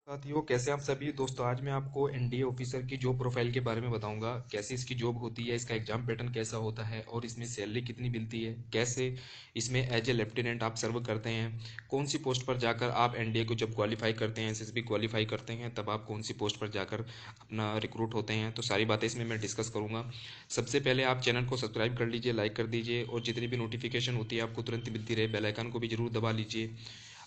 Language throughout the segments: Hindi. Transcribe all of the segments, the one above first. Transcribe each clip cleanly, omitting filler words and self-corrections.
साथियों, कैसे आप सभी दोस्तों। आज मैं आपको एनडीए ऑफिसर की जॉब प्रोफाइल के बारे में बताऊंगा। कैसे इसकी जॉब होती है, इसका एग्जाम पैटर्न कैसा होता है और इसमें सैलरी कितनी मिलती है, कैसे इसमें एज ए लेफ्टिनेंट आप सर्व करते हैं, कौन सी पोस्ट पर जाकर आप एनडीए को जब क्वालिफाई करते हैं, एसएसबी क्वालिफाई करते हैं, तब आप कौन सी पोस्ट पर जाकर अपना रिक्रूट होते हैं। तो सारी बातें इसमें मैं डिस्कस करूंगा। सबसे पहले आप चैनल को सब्सक्राइब कर लीजिए, लाइक कर दीजिए और जितनी भी नोटिफिकेशन होती है आपको तुरंत मिलती रहे, बेल आइकन को भी जरूर दबा लीजिए।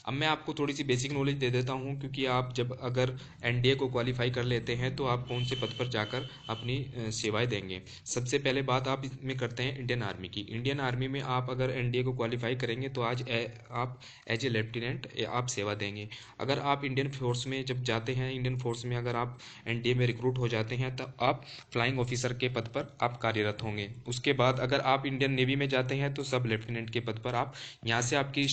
अब मैं आपको थोड़ी सी बेसिक नॉलेज दे देता हूं, क्योंकि आप जब अगर एनडीए को क्वालिफाई कर लेते हैं तो आप कौन से पद पर जाकर अपनी सेवाएं देंगे। सबसे पहले बात आप इसमें करते हैं इंडियन आर्मी की। इंडियन आर्मी में आप अगर एनडीए को क्वालिफाई करेंगे तो आप एज ए लेफ्टिनेंट आप सेवा देंगे। अगर आप इंडियन फोर्स में जब जाते हैं, इंडियन फोर्स में अगर आप एनडीए में रिक्रूट हो जाते हैं तब आप फ्लाइंग ऑफिसर के पद पर आप कार्यरत होंगे। उसके बाद अगर आप इंडियन नेवी में जाते हैं तो सब लेफ्टिनेंट के पद पर आप यहाँ से आपकी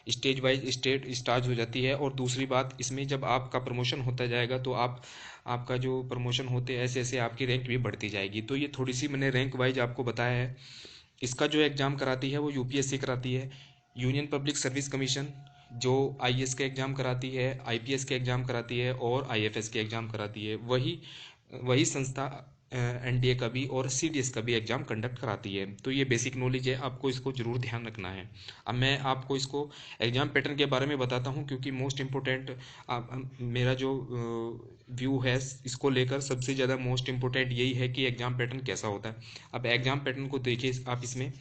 स्टेज वाइज स्टेट स्टार्ट हो जाती है। और दूसरी बात, इसमें जब आपका प्रमोशन होता जाएगा तो आपका जो प्रमोशन होते ऐसे ऐसे आपकी रैंक भी बढ़ती जाएगी। तो ये थोड़ी सी मैंने रैंक वाइज आपको बताया है। इसका जो एग्ज़ाम कराती है वो यूपीएससी कराती है, यूनियन पब्लिक सर्विस कमीशन, जो आईएएस के एग्ज़ाम कराती है, आईपीएस के एग्ज़ाम कराती है और आईएफएस के एग्ज़ाम कराती है। वही वही संस्था एनडीए का भी और सीडीएस का भी एग्ज़ाम कंडक्ट कराती है। तो ये बेसिक नॉलेज है, आपको इसको ज़रूर ध्यान रखना है। अब मैं आपको इसको एग्ज़ाम पैटर्न के बारे में बताता हूँ, क्योंकि मोस्ट इम्पोर्टेंट मेरा जो व्यू है इसको लेकर सबसे ज़्यादा मोस्ट इम्पोर्टेंट यही है कि एग्ज़ाम पैटर्न कैसा होता है। अब एग्ज़ाम पैटर्न को देखिए आप। इसमें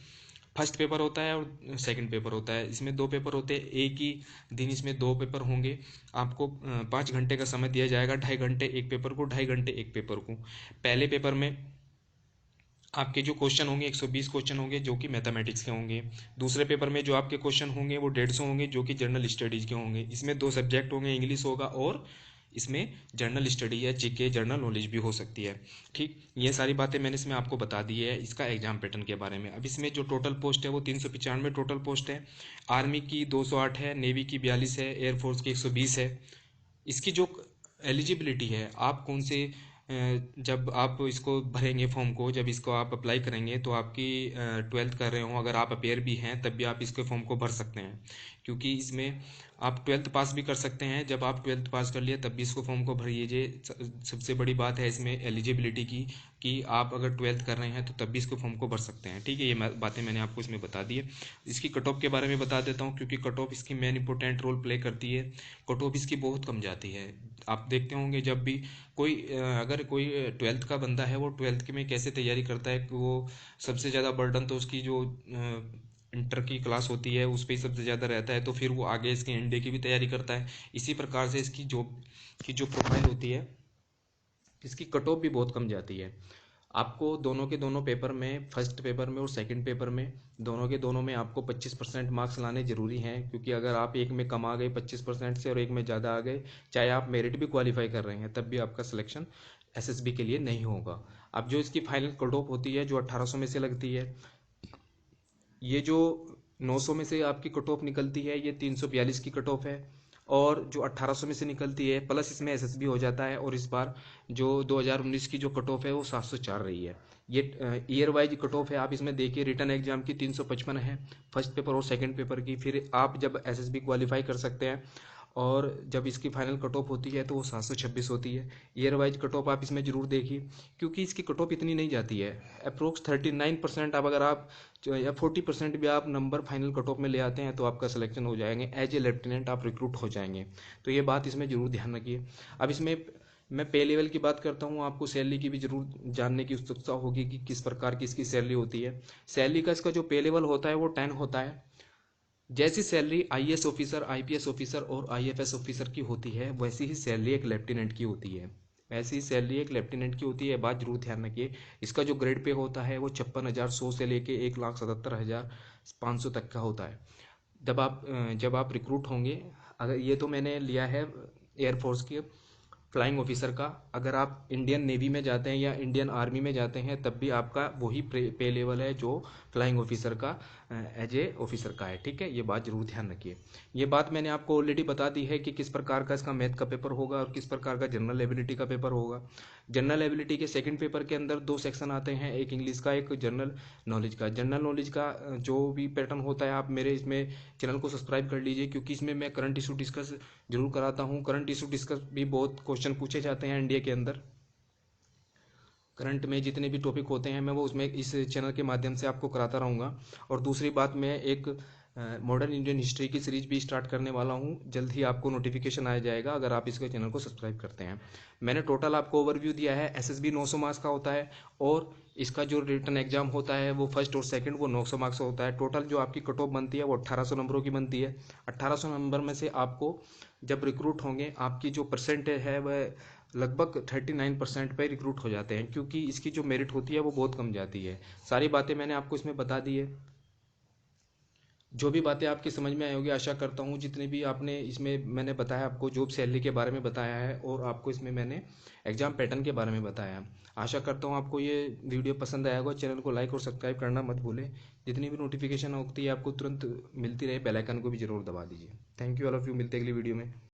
फर्स्ट पेपर होता है और सेकंड पेपर होता है। इसमें दो पेपर होते हैं, एक ही दिन इसमें दो पेपर होंगे। आपको 5 घंटे का समय दिया जाएगा, 2.5 घंटे एक पेपर को, 2.5 घंटे एक पेपर को। पहले पेपर में आपके जो क्वेश्चन होंगे 120 क्वेश्चन होंगे जो कि मैथमेटिक्स के होंगे। दूसरे पेपर में जो आपके क्वेश्चन होंगे वो 150 होंगे जो कि जनरल स्टडीज के होंगे। इसमें दो सब्जेक्ट होंगे, इंग्लिश होगा और इसमें जनरल स्टडी या जीके जनरल नॉलेज भी हो सकती है। ठीक, ये सारी बातें मैंने इसमें आपको बता दी है इसका एग्जाम पैटर्न के बारे में। अब इसमें जो टोटल पोस्ट है वो 395 टोटल पोस्ट है। आर्मी की 208 है, नेवी की 42 है, एयरफोर्स की 120 है। इसकी जो एलिजिबिलिटी है, आप कौन से जब आप इसको भरेंगे फॉर्म को, जब इसको आप अप्लाई करेंगे तो आपकी 12th कर रहे हो, अगर आप अपेयर भी हैं तब भी आप इसके फॉर्म को भर सकते हैं। क्योंकि इसमें आप 12th पास भी कर सकते हैं, जब आप 12th पास कर लिए तब भी इसको फॉर्म को भरिए। सबसे बड़ी बात है इसमें एलिजिबिलिटी की, कि आप अगर 12th कर रहे हैं तो तब भी इसको फॉर्म को भर सकते हैं। ठीक है, ये बातें मैंने आपको इसमें बता दी है। इसकी कट ऑफ के बारे में बता देता हूँ, क्योंकि कट ऑफ इसकी मेन इंपॉर्टेंट रोल प्ले करती है। कट ऑफ इसकी बहुत कम जाती है। आप देखते होंगे जब भी कोई अगर कोई 12th का बंदा है, वो 12th में कैसे तैयारी करता है, वो सबसे ज़्यादा बर्डन तो उसकी जो इंटर की क्लास होती है उस पर ही सबसे ज़्यादा रहता है। तो फिर वो आगे इसके एनडीए की भी तैयारी करता है। इसी प्रकार से इसकी जॉब की जो प्रोफाइल होती है, इसकी कट ऑफ भी बहुत कम जाती है। आपको दोनों के दोनों पेपर में, फर्स्ट पेपर में और सेकंड पेपर में, दोनों के दोनों में आपको 25% मार्क्स लाने ज़रूरी हैं। क्योंकि अगर आप एक में कम आ गए 25% से और एक में ज़्यादा आ गए, चाहे आप मेरिट भी क्वालिफाई कर रहे हैं, तब भी आपका सिलेक्शन एसएसबी के लिए नहीं होगा। अब जो इसकी फाइनल कट ऑफ होती है, जो 1800 में से लगती है, ये जो 900 में से आपकी कट ऑफ निकलती है, ये 342 की कट ऑफ है। और जो 1800 में से निकलती है प्लस इसमें एसएसबी हो जाता है, और इस बार जो 2019 की जो कट ऑफ है वो 704 रही है। ये ईयर वाइज कट ऑफ है। आप इसमें देखिए, रिटर्न एग्जाम की 355 है फर्स्ट पेपर और सेकंड पेपर की। फिर आप जब एसएसबी क्वालिफाई कर सकते हैं, और जब इसकी फाइनल कट ऑफ होती है तो वो 726 होती है। ईयर वाइज कट ऑफ आप इसमें जरूर देखिए, क्योंकि इसकी कट ऑफ इतनी नहीं जाती है। अप्रोक्स 39%। अब अगर आप या 40% भी आप नंबर फाइनल कट ऑफ में ले आते हैं तो आपका सिलेक्शन हो जाएंगे, एज ए लेफ्टिनेंट आप रिक्रूट हो जाएंगे। तो ये बात इसमें जरूर ध्यान रखिए। अब इसमें मैं पे लेवल की बात करता हूँ, आपको सैलरी की भी जरूर जानने की उत्सुकता होगी कि किस प्रकार की इसकी सैलरी होती है। सैलरी का इसका जो पे लेवल होता है वो 10 होता है। जैसी salary IAS officer, IPS officer और आईएफएस ऑफिसर की होती है, वैसी ही सैलरी एक लेफ्टिनेंट की होती है। वैसी ही सैलरी एक लेफ्टिनेंट की होती है, बात जरूर ध्यान रखिए। इसका जो ग्रेड पे होता है वो 56,100 से लेके 1,77,500 तक का होता है। जब आप रिक्रूट होंगे, अगर ये तो मैंने लिया है एयरफोर्स की फ्लाइंग ऑफिसर का, अगर आप इंडियन नेवी में जाते हैं या इंडियन आर्मी में जाते हैं तब भी आपका वही पे लेवल है जो फ्लाइंग ऑफिसर का एज ए ऑफिसर का है। ठीक है, ये बात जरूर ध्यान रखिए। ये बात मैंने आपको ऑलरेडी बता दी है कि किस प्रकार का इसका मैथ का पेपर होगा और किस प्रकार का जनरल एबिलिटी का पेपर होगा। जनरल एबिलिटी के सेकंड पेपर के अंदर दो सेक्शन आते हैं, एक इंग्लिश का, एक जनरल नॉलेज का। जनरल नॉलेज का जो भी पैटर्न होता है, आप मेरे इसमें चैनल को सब्सक्राइब कर लीजिए, क्योंकि इसमें मैं करंट इशू डिस्कस जरूर कराता हूँ। करंट इशू डिस्कस भी बहुत क्वेश्चन पूछे जाते हैं इंडिया के अंदर। करंट में जितने भी टॉपिक होते हैं मैं वो उसमें इस चैनल के माध्यम से आपको कराता रहूँगा। और दूसरी बात, मैं एक मॉडर्न इंडियन हिस्ट्री की सीरीज भी स्टार्ट करने वाला हूँ, जल्द ही आपको नोटिफिकेशन आ जाएगा अगर आप इसके चैनल को सब्सक्राइब करते हैं। मैंने टोटल आपको ओवरव्यू दिया है। एसएसबी 900 मार्क्स का होता है और इसका जो रिटन एग्जाम होता है वो फर्स्ट और सेकंड वो 900 मार्क्स का होता है। टोटल जो आपकी कट ऑफ बनती है वो 1800 नंबरों की बनती है। 1800 नंबर में से आपको जब रिक्रूट होंगे, आपकी जो परसेंटेज है वह लगभग 39% पे रिक्रूट हो जाते हैं, क्योंकि इसकी जो मेरिट होती है वो बहुत कम जाती है। सारी बातें मैंने आपको इसमें बता दी है। जो भी बातें आपकी समझ में आई होगी, आशा करता हूँ जितने भी आपने इसमें मैंने बताया, आपको जॉब सैलरी के बारे में बताया है और आपको इसमें मैंने एग्जाम पैटर्न के बारे में बताया है। आशा करता हूँ आपको ये वीडियो पसंद आया होगा। चैनल को लाइक और सब्सक्राइब करना मत भूलें। जितनी भी नोटिफिकेशन होती है आपको तुरंत मिलती रहे, बेल आइकन को भी जरूर दबा दीजिए। Thank you all of you. मिलते हैं अगली वीडियो में।